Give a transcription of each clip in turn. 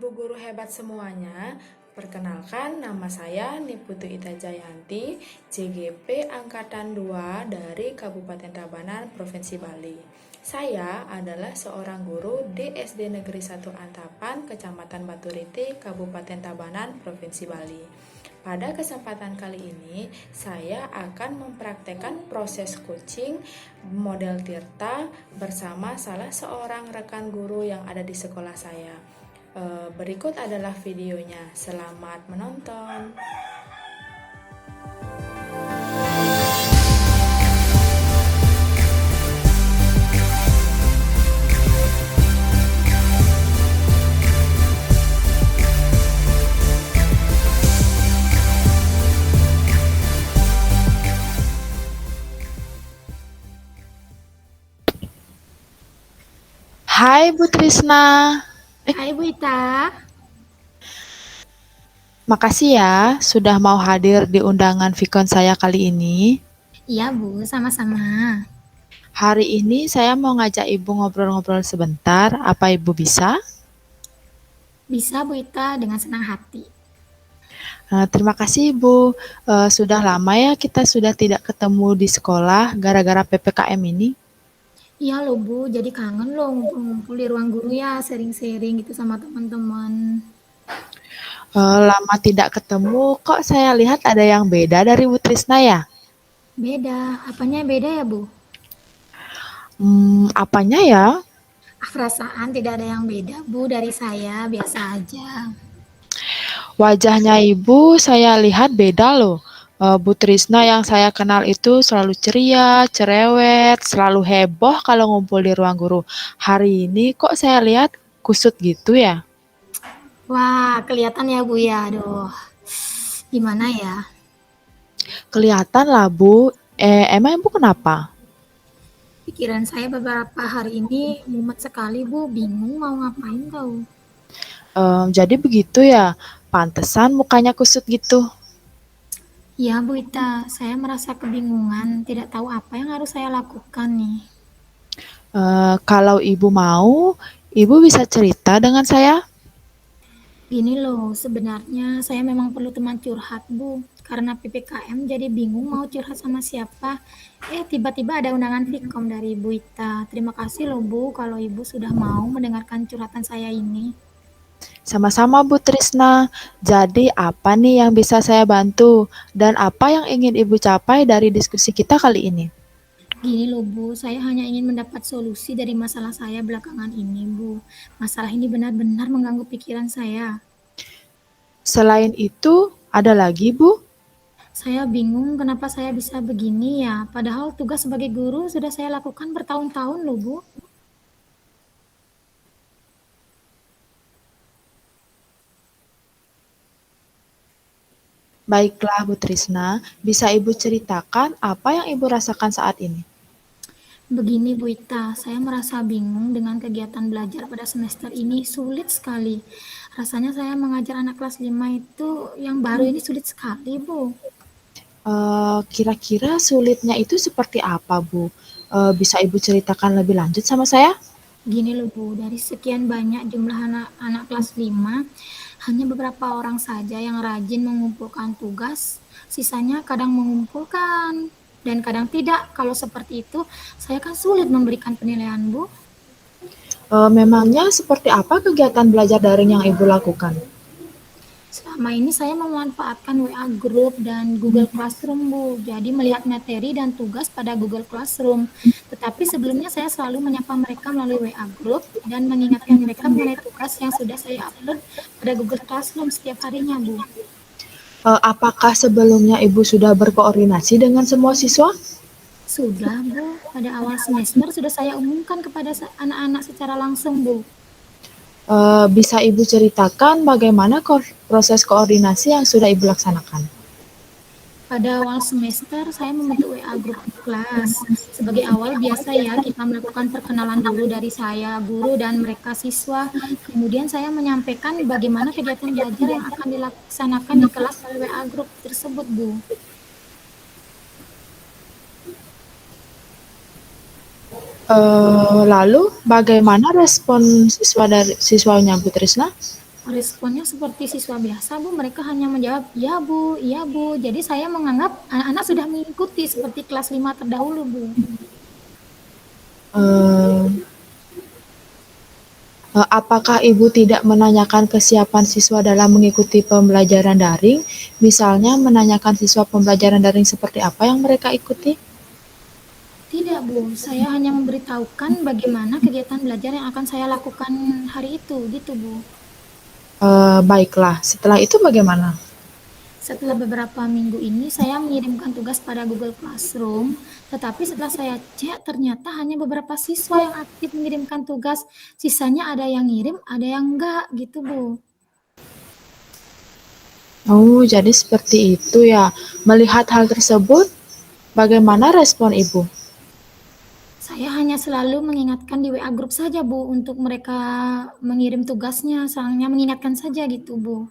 ibu guru hebat semuanya, perkenalkan nama saya Niputu Ita Jayanti, JGP Angkatan 2 dari Kabupaten Tabanan, Provinsi Bali. Saya adalah seorang guru di SD Negeri 1 Antapan, Kecamatan Baturiti, Kabupaten Tabanan, Provinsi Bali. Pada kesempatan kali ini, saya akan mempraktekkan proses coaching model Tirta bersama salah seorang rekan guru yang ada di sekolah saya. Berikut adalah videonya. Selamat menonton. Hai Bu Trisna. Hai Bu Ita. Makasih ya sudah mau hadir di undangan Vicon saya kali ini. Iya Bu, sama-sama. Hari ini saya mau ngajak Ibu ngobrol-ngobrol sebentar. Apa Ibu bisa? Bisa Bu Ita dengan senang hati. Terima kasih Ibu. Sudah lama ya kita sudah tidak ketemu di sekolah gara-gara PPKM ini. Iya loh Bu, jadi kangen loh ngumpul-ngumpul di ruang guru ya, sharing-sharing gitu sama teman-teman. Lama tidak ketemu, kok saya lihat ada yang beda dari Bu Trisna ya? Beda, apanya yang beda ya Bu? Apanya ya? Perasaan tidak ada yang beda Bu dari saya, biasa aja. Wajahnya Ibu saya lihat beda loh. Bu Trisna yang saya kenal itu selalu ceria, cerewet, selalu heboh kalau ngumpul di ruang guru. Hari ini kok saya lihat kusut gitu ya? Wah, kelihatan ya Bu ya, aduh. Gimana ya? Kelihatan lah Bu. Emang Ibu kenapa? Pikiran saya beberapa hari ini mumet sekali Bu, bingung mau ngapain tahu. Jadi begitu ya, pantesan mukanya kusut gitu. Iya Bu Ita, saya merasa kebingungan, tidak tahu apa yang harus saya lakukan nih. Kalau Ibu mau, Ibu bisa cerita dengan saya? Gini loh, sebenarnya saya memang perlu teman curhat, Bu. Karena PPKM jadi bingung mau curhat sama siapa. Tiba-tiba ada undangan Vkom dari Ibu Ita. Terima kasih loh, Bu, kalau Ibu sudah mau mendengarkan curhatan saya ini. Sama-sama Bu Trisna. Jadi apa nih yang bisa saya bantu? Dan apa yang ingin Ibu capai dari diskusi kita kali ini? Gini loh, Bu, saya hanya ingin mendapat solusi dari masalah saya belakangan ini, Bu. Masalah ini benar-benar mengganggu pikiran saya. Selain itu, ada lagi Bu? Saya bingung kenapa saya bisa begini ya, padahal tugas sebagai guru sudah saya lakukan bertahun-tahun loh, Bu. Baiklah Bu Trisna, bisa Ibu ceritakan apa yang Ibu rasakan saat ini? Begini Bu Ita, saya merasa bingung dengan kegiatan belajar pada semester ini sulit sekali. Rasanya saya mengajar anak kelas 5 itu yang baru ini sulit sekali Bu. Kira-kira sulitnya itu seperti apa Bu? Bisa Ibu ceritakan lebih lanjut sama saya? Gini loh Bu, dari sekian banyak jumlah anak-anak kelas 5, hanya beberapa orang saja yang rajin mengumpulkan tugas, sisanya kadang mengumpulkan dan kadang tidak. Kalau seperti itu, saya kan sulit memberikan penilaian Bu. Memangnya seperti apa kegiatan belajar daring yang Ibu lakukan? Selama ini saya memanfaatkan WA Group dan Google Classroom, Bu. Jadi melihat materi dan tugas pada Google Classroom. Tetapi sebelumnya saya selalu menyapa mereka melalui WA Group dan mengingatkan mereka mengenai tugas yang sudah saya upload pada Google Classroom setiap harinya, Bu. Apakah sebelumnya Ibu sudah berkoordinasi dengan semua siswa? Sudah, Bu. Pada awal semester sudah saya umumkan kepada anak-anak secara langsung, Bu. Bisa Ibu ceritakan bagaimana proses koordinasi yang sudah Ibu laksanakan? Pada awal semester, saya membentuk WA grup kelas. Sebagai awal biasa ya, kita melakukan perkenalan dulu dari saya, guru, dan mereka siswa. Kemudian saya menyampaikan bagaimana kegiatan belajar yang akan dilaksanakan di kelas melalui WA grup tersebut, Bu. Lalu bagaimana respon siswanya Bu Trisna? Responnya seperti siswa biasa, Bu. Mereka hanya menjawab, "Iya, Bu, iya, Bu." Jadi saya menganggap anak-anak sudah mengikuti seperti kelas 5 terdahulu, Bu. Eh, apakah Ibu tidak menanyakan kesiapan siswa dalam mengikuti pembelajaran daring? Misalnya menanyakan siswa pembelajaran daring seperti apa yang mereka ikuti? Tidak, Bu. Saya hanya memberitahukan bagaimana kegiatan belajar yang akan saya lakukan hari itu, gitu, Bu. Baiklah, setelah itu bagaimana? Setelah beberapa minggu ini, saya mengirimkan tugas pada Google Classroom, tetapi setelah saya cek, ternyata hanya beberapa siswa yang aktif mengirimkan tugas. Sisanya ada yang ngirim, ada yang enggak, gitu, Bu. Oh, jadi seperti itu ya. Melihat hal tersebut, bagaimana respon Ibu? Saya hanya selalu mengingatkan di WA grup saja, Bu, untuk mereka mengirim tugasnya, soalnya mengingatkan saja gitu, Bu.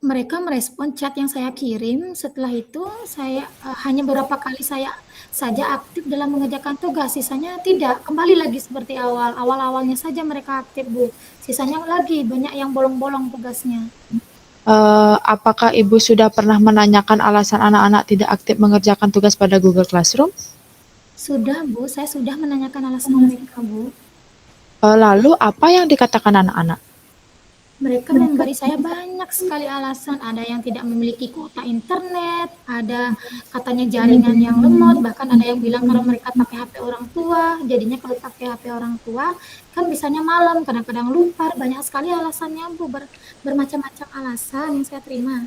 Mereka merespon chat yang saya kirim, setelah itu saya hanya beberapa kali saya saja aktif dalam mengerjakan tugas, sisanya tidak, kembali lagi seperti awal. Awal-awalnya saja mereka aktif, Bu. Sisanya lagi banyak yang bolong-bolong tugasnya. Apakah Ibu sudah pernah menanyakan alasan anak-anak tidak aktif mengerjakan tugas pada Google Classroom? Sudah, Bu, saya sudah menanyakan alasan mereka, Bu. Lalu apa yang dikatakan anak-anak? Mereka memberi saya banyak sekali alasan, ada yang tidak memiliki kuota internet, ada katanya jaringan yang lemot, bahkan ada yang bilang kalau mereka pakai HP orang tua, jadinya kalau pakai HP orang tua kan bisanya malam, kadang-kadang lupa, banyak sekali alasannya, Bu, bermacam-macam alasan yang saya terima.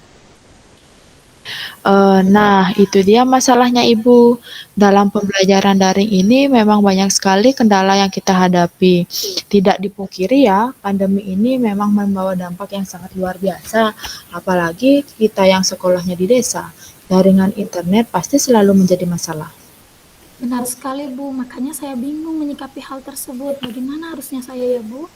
Nah, itu dia masalahnya Ibu. Dalam pembelajaran daring ini memang banyak sekali kendala yang kita hadapi. Tidak dipungkiri ya, pandemi ini memang membawa dampak yang sangat luar biasa. Apalagi kita yang sekolahnya di desa. Jaringan internet pasti selalu menjadi masalah. Benar sekali, Bu, makanya saya bingung menyikapi hal tersebut. Bagaimana harusnya saya ya, Bu?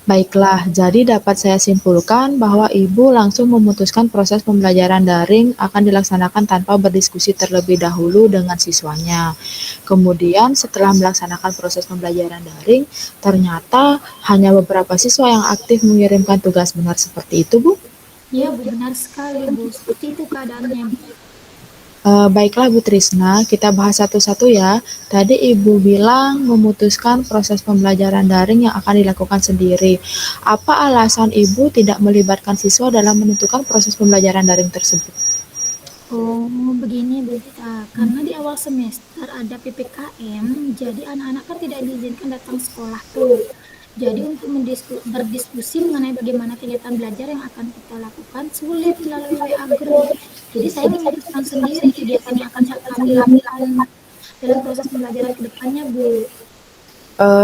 Baiklah, jadi dapat saya simpulkan bahwa Ibu langsung memutuskan proses pembelajaran daring akan dilaksanakan tanpa berdiskusi terlebih dahulu dengan siswanya. Kemudian setelah melaksanakan proses pembelajaran daring, ternyata hanya beberapa siswa yang aktif mengirimkan tugas. Benar seperti itu, Bu? Iya, Bu, benar sekali, Bu. Seperti itu keadaannya, Bu. Baiklah Bu Trisna, kita bahas satu-satu ya. Tadi Ibu bilang memutuskan proses pembelajaran daring yang akan dilakukan sendiri. Apa alasan Ibu tidak melibatkan siswa dalam menentukan proses pembelajaran daring tersebut? Oh, begini Bu Ita, karena di awal semester ada PPKM, jadi anak-anak kan tidak diizinkan datang sekolah tuh. Jadi untuk berdiskusi mengenai bagaimana kegiatan belajar yang akan kita lakukan sulit melalui WA group. Jadi saya memutuskan sendiri kegiatan yang akan kami lakukan dalam proses pembelajaran ke depannya, Bu.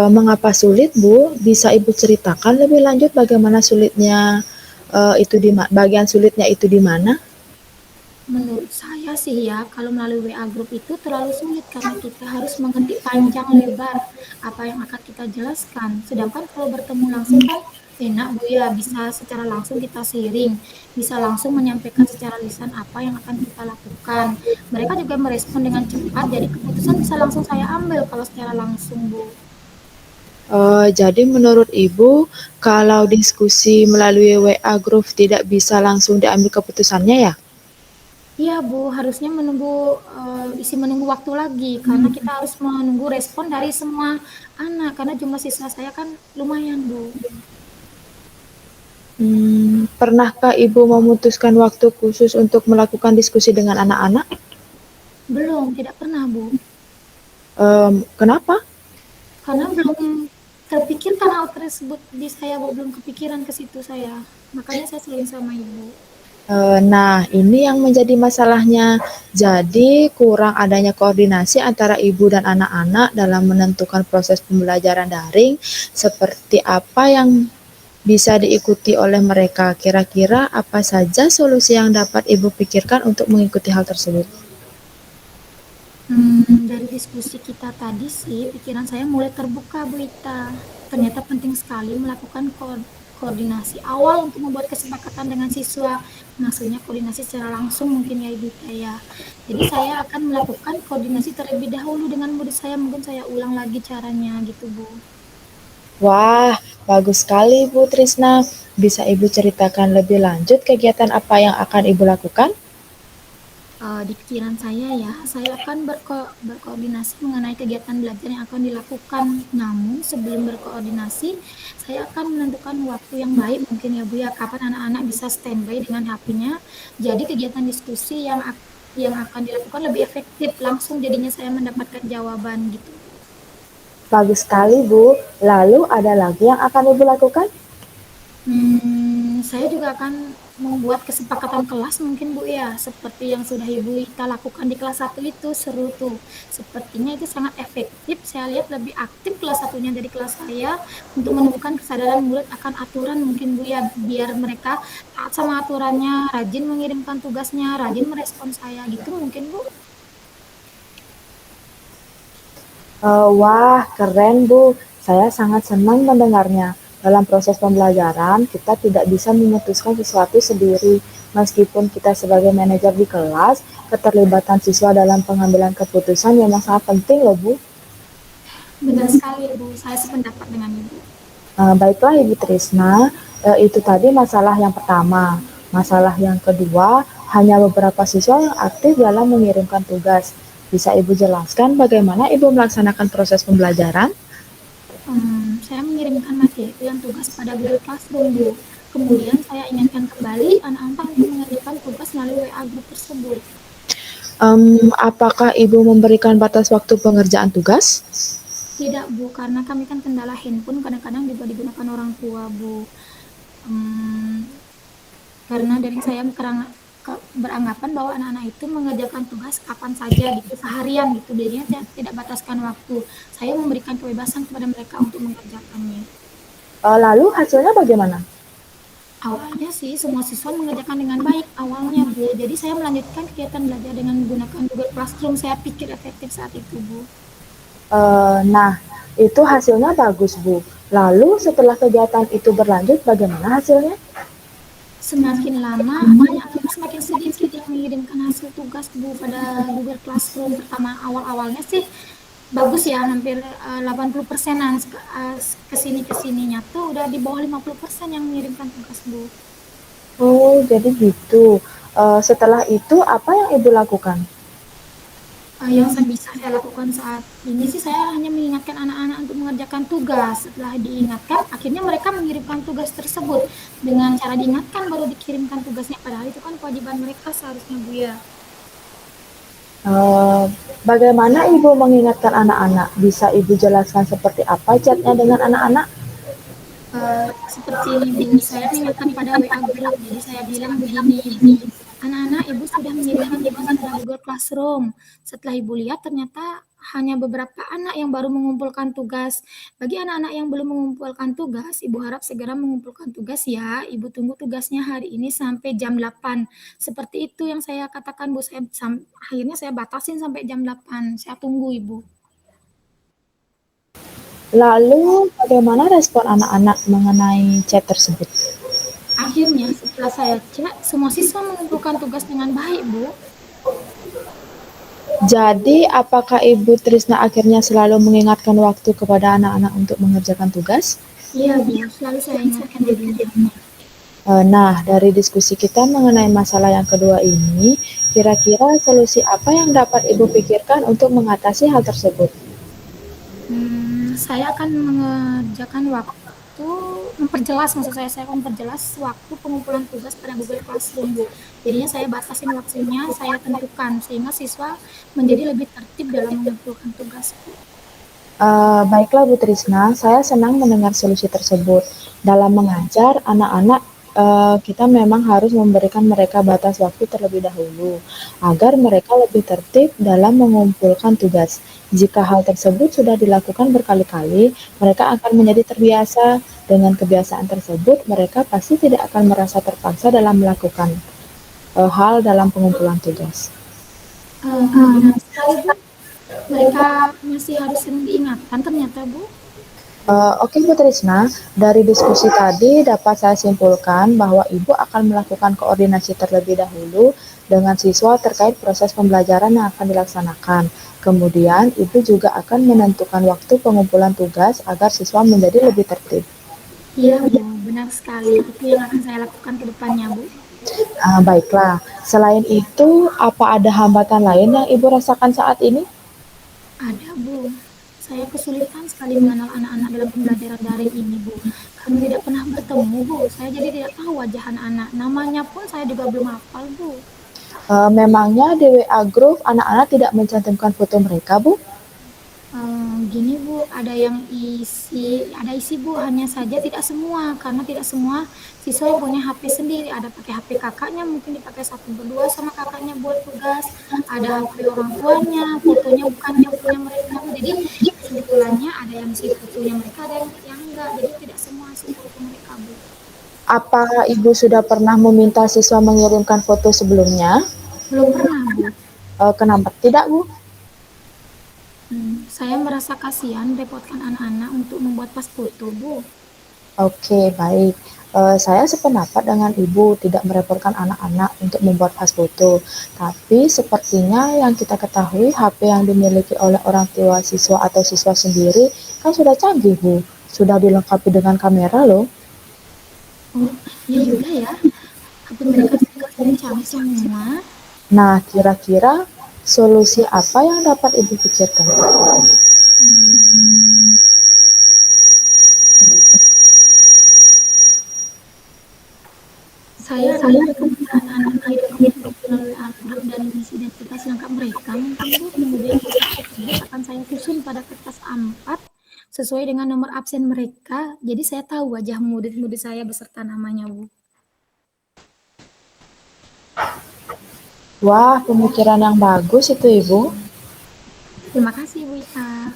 Mengapa sulit Bu? Bisa Ibu ceritakan lebih lanjut bagaimana sulitnya itu bagian sulitnya itu di mana? Menurut saya sih ya, kalau melalui WA group itu terlalu sulit karena kita harus mengetik panjang lebar apa yang akan kita jelaskan. Sedangkan kalau bertemu langsung kan enak Bu ya, bisa secara langsung kita sharing, bisa langsung menyampaikan secara lisan apa yang akan kita lakukan. Mereka juga merespon dengan cepat, jadi keputusan bisa langsung saya ambil kalau secara langsung, Bu. Jadi menurut Ibu, kalau diskusi melalui WA Group tidak bisa langsung diambil keputusannya ya? Iya Bu, harusnya menunggu menunggu waktu lagi karena kita harus menunggu respon dari semua anak karena jumlah siswa saya kan lumayan Bu. Pernahkah Ibu memutuskan waktu khusus untuk melakukan diskusi dengan anak-anak? Belum, tidak pernah Bu. Kenapa? Karena belum terpikirkan hal tersebut di saya Bu, belum kepikiran ke situ saya. Makanya saya sering sama Ibu. Nah, ini yang menjadi masalahnya. Jadi, kurang adanya koordinasi antara ibu dan anak-anak dalam menentukan proses pembelajaran daring, seperti apa yang bisa diikuti oleh mereka. Kira-kira apa saja solusi yang dapat Ibu pikirkan untuk mengikuti hal tersebut? Dari diskusi kita tadi sih, pikiran saya mulai terbuka Bu Ita. Ternyata penting sekali melakukan koordinasi awal untuk membuat kesepakatan dengan siswa. Maksudnya koordinasi secara langsung mungkin ya Ibu ya. Jadi saya akan melakukan koordinasi terlebih dahulu dengan murid saya, mungkin saya ulang lagi caranya gitu Bu. Wah, bagus sekali Bu Trisna. Bisa Ibu ceritakan lebih lanjut kegiatan apa yang akan Ibu lakukan? Di pikiran saya ya, saya akan berkoordinasi mengenai kegiatan belajar yang akan dilakukan. Namun sebelum berkoordinasi, saya akan menentukan waktu yang baik mungkin ya Bu ya, kapan anak-anak bisa standby dengan HP-nya. Jadi kegiatan diskusi yang akan dilakukan lebih efektif, langsung jadinya saya mendapatkan jawaban gitu. Bagus sekali Bu. Lalu ada lagi yang akan Ibu lakukan? Saya juga akan membuat kesepakatan kelas mungkin Bu ya, seperti yang sudah Ibu Ita lakukan di kelas 1 itu, seru tuh. Sepertinya itu sangat efektif, saya lihat lebih aktif kelas satunya dari kelas saya untuk menemukan kesadaran murid akan aturan mungkin Bu ya, biar mereka taat sama aturannya, rajin mengirimkan tugasnya, rajin merespon saya gitu mungkin Bu. Wah, keren Bu. Saya sangat senang mendengarnya. Dalam proses pembelajaran, kita tidak bisa memutuskan sesuatu sendiri. Meskipun kita sebagai manajer di kelas, keterlibatan siswa dalam pengambilan keputusan memang sangat penting loh Bu. Benar sekali Bu, saya sependapat dengan Ibu. Baiklah Ibu Trisna, itu tadi masalah yang pertama. Masalah yang kedua, hanya beberapa siswa yang aktif dalam mengirimkan tugas. Bisa Ibu jelaskan bagaimana Ibu melaksanakan proses pembelajaran? Saya mengirimkan materi dan tugas pada Google Classroom, Bu. Kemudian saya ingatkan kembali anak-anak untuk mengerjakan tugas melalui WA group tersebut. Apakah Ibu memberikan batas waktu pengerjaan tugas? Tidak, Bu, karena kami kan kendala handphone kadang-kadang juga digunakan orang tua, Bu. Hmm, karena dari saya beranggapan bahwa anak-anak itu mengerjakan tugas kapan saja gitu, seharian gitu. Jadinya saya tidak bataskan waktu. Saya memberikan kebebasan kepada mereka untuk mengerjakannya. Lalu hasilnya bagaimana? Awalnya sih semua siswa mengerjakan dengan baik awalnya Bu. Jadi saya melanjutkan kegiatan belajar dengan menggunakan Google Classroom. Saya pikir efektif saat itu Bu. Nah, itu hasilnya bagus Bu. Lalu setelah kegiatan itu berlanjut, bagaimana hasilnya? Semakin lama anak-anak semakin sedikit yang mengirimkan hasil tugas Bu pada Google Classroom. Pertama awal-awalnya sih bagus ya, hampir 80%-an kesini kesininya tuh udah di bawah 50% yang mengirimkan tugas Bu. Oh, jadi gitu. Setelah itu apa yang Ibu lakukan? Yang bisa saya lakukan saat ini sih saya hanya mengingatkan anak-anak untuk mengerjakan tugas. Setelah diingatkan, akhirnya mereka mengirimkan tugas tersebut. Dengan cara diingatkan baru dikirimkan tugasnya, padahal itu kan kewajiban mereka seharusnya Bu ya. Eee, Bagaimana Ibu mengingatkan anak-anak? Bisa Ibu jelaskan seperti apa chatnya dengan anak-anak? Seperti ini Bu, saya mengingatkan pada WA group. Jadi saya bilang begini Ibu, anak-anak Ibu sudah mengirimkan tugas pada Google Classroom. Setelah Ibu lihat ternyata hanya beberapa anak yang baru mengumpulkan tugas. Bagi anak-anak yang belum mengumpulkan tugas, Ibu harap segera mengumpulkan tugas ya. Ibu tunggu tugasnya hari ini sampai jam 8. Seperti itu yang saya katakan Bu, akhirnya saya batasin sampai jam 8. Saya tunggu Ibu. Lalu bagaimana respon anak-anak mengenai chat tersebut? Akhirnya setelah saya cek, semua siswa mengumpulkan tugas dengan baik Bu. Jadi, apakah Ibu Trisna akhirnya selalu mengingatkan waktu kepada anak-anak untuk mengerjakan tugas? Iya Bu, selalu saya ingatkan jadinya. Nah, dari diskusi kita mengenai masalah yang kedua ini, kira-kira solusi apa yang dapat Ibu pikirkan untuk mengatasi hal tersebut? Saya akan mengerjakan waktu, maksud saya memperjelas waktu pengumpulan tugas pada Google Classroom Bu. Jadinya saya batasin waktunya, saya tentukan sehingga siswa menjadi lebih tertib dalam mengumpulkan tugas Bu. Baiklah Bu Trisna, saya senang mendengar solusi tersebut. Dalam mengajar anak-anak, kita memang harus memberikan mereka batas waktu terlebih dahulu, agar mereka lebih tertib dalam mengumpulkan tugas. Jika hal tersebut sudah dilakukan berkali-kali, mereka akan menjadi terbiasa. Dengan kebiasaan tersebut, mereka pasti tidak akan merasa terpaksa dalam melakukan hal dalam pengumpulan tugas. Benar sekali Bu, mereka masih harus sering diingatkan ternyata Bu. Oke Bu Trisna, dari diskusi tadi dapat saya simpulkan bahwa Ibu akan melakukan koordinasi terlebih dahulu dengan siswa terkait proses pembelajaran yang akan dilaksanakan. Kemudian, Ibu juga akan menentukan waktu pengumpulan tugas agar siswa menjadi lebih tertib. Iya, Bu, benar sekali. Itu yang akan saya lakukan ke depannya, Bu. Baiklah, selain itu, apa ada hambatan lain yang Ibu rasakan saat ini? Ada, Bu. Saya kesulitan sekali mengenal anak-anak dalam pembelajaran daring ini, Bu. Karena tidak pernah bertemu, Bu. Saya jadi tidak tahu wajah anak-anak. Namanya pun saya juga belum hafal, Bu. Memangnya di WA Group anak-anak tidak mencantumkan foto mereka, Bu? Gini Bu, ada isi Bu, hanya saja tidak semua, karena tidak semua siswa yang punya HP sendiri, ada pakai HP kakaknya, mungkin dipakai satu berdua sama kakaknya buat tugas, ada HP orang tuanya, fotonya bukan yang punya mereka Bu. Jadi kesimpulannya ada yang isi fotonya mereka, ada yang enggak, jadi tidak semua isi foto mereka Bu. Apa Ibu sudah pernah meminta siswa mengirimkan foto sebelumnya? Belum pernah Bu. Kenapa tidak, Bu? Saya merasa kasihan repotkan anak-anak untuk membuat pas foto Bu. Oke, baik. Saya sependapat dengan Ibu tidak merepotkan anak-anak untuk membuat pas foto. Tapi sepertinya yang kita ketahui HP yang dimiliki oleh orang tua siswa atau siswa sendiri kan sudah canggih, Bu. Sudah dilengkapi dengan kamera loh. Oh, iya juga ya. HP mereka sudah canggih semua. Nah, kira-kira solusi apa yang dapat Ibu pikirkan? Hmm, saya akan menghubungi anak-anak mengirimkan foto melalui grup dan mengisi identitas lengkap mereka mungkin Bu. Kemudian foto tersebut akan saya susun pada kertas A4 sesuai dengan nomor absen mereka. Jadi saya tahu wajah murid-murid saya beserta namanya Bu. Wah, pemikiran yang bagus itu, Ibu. Terima kasih Bu Ita.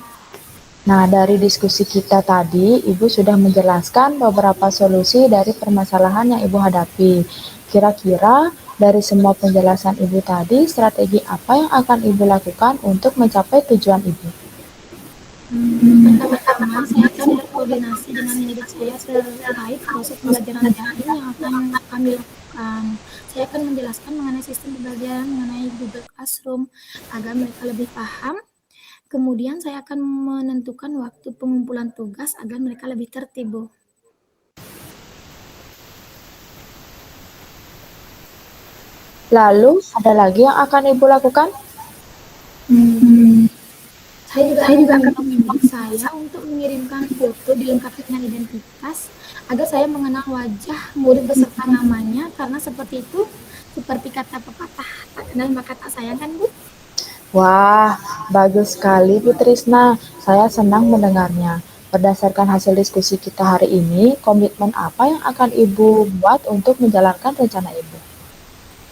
Nah, dari diskusi kita tadi, Ibu sudah menjelaskan beberapa solusi dari permasalahan yang Ibu hadapi. Kira-kira dari semua penjelasan Ibu tadi, strategi apa yang akan Ibu lakukan untuk mencapai tujuan Ibu? Pertama-tama saya akan berkoordinasi dengan murid saya terkait proses pembelajaran daring yang akan kami lakukan. Saya akan menjelaskan mengenai sistem pembelajaran, mengenai Google Classroom, agar mereka lebih paham. Kemudian saya akan menentukan waktu pengumpulan tugas agar mereka lebih tertib, Bu. Lalu, ada lagi yang akan Ibu lakukan? Saya juga akan meminta murid saya untuk mengirimkan foto dilengkapi dengan identitas agar saya mengenal wajah murid beserta namanya, karena seperti itu, seperti kata pepatah, tak kenal maka tak sayang kan Bu? Wah, bagus sekali Bu Trisna. Saya senang mendengarnya. Berdasarkan hasil diskusi kita hari ini, komitmen apa yang akan Ibu buat untuk menjalankan rencana Ibu?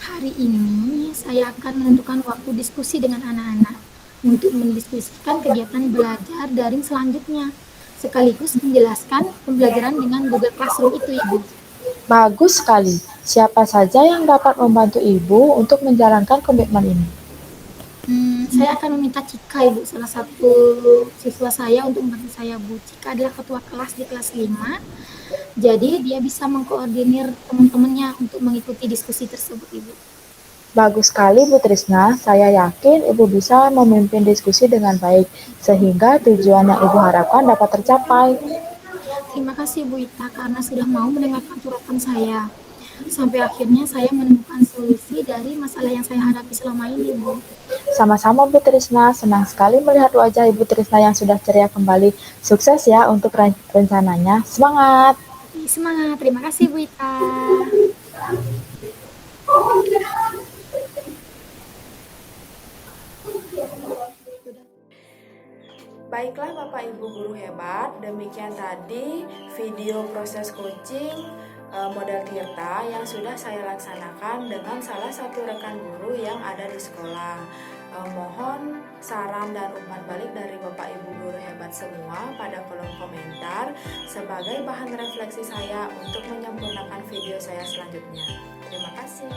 Hari ini saya akan menentukan waktu diskusi dengan anak-anak untuk mendiskusikan kegiatan belajar daring selanjutnya, sekaligus menjelaskan pembelajaran dengan Google Classroom itu, Ibu. Bagus sekali. Siapa saja yang dapat membantu Ibu untuk menjalankan komitmen ini? Saya akan meminta Cika, Ibu, salah satu siswa saya untuk membantu saya, Bu. Cika adalah ketua kelas di kelas 5, jadi dia bisa mengkoordinir teman-temannya untuk mengikuti diskusi tersebut, Ibu. Bagus sekali Bu Trisna. Saya yakin Ibu bisa memimpin diskusi dengan baik, sehingga tujuan yang Ibu harapkan dapat tercapai. Terima kasih Bu Ita karena sudah mau mendengarkan curhatan saya. Sampai akhirnya saya menemukan solusi dari masalah yang saya hadapi selama ini, Bu. Sama-sama Bu Trisna, senang sekali melihat wajah Ibu Trisna yang sudah ceria kembali. Sukses ya untuk rencananya. Semangat! Semangat, terima kasih Bu Ita. Baiklah Bapak Ibu guru hebat, demikian tadi video proses coaching model Tirta yang sudah saya laksanakan dengan salah satu rekan guru yang ada di sekolah. Mohon saran dan umpan balik dari Bapak Ibu guru hebat semua pada kolom komentar sebagai bahan refleksi saya untuk menyempurnakan video saya selanjutnya. Terima kasih.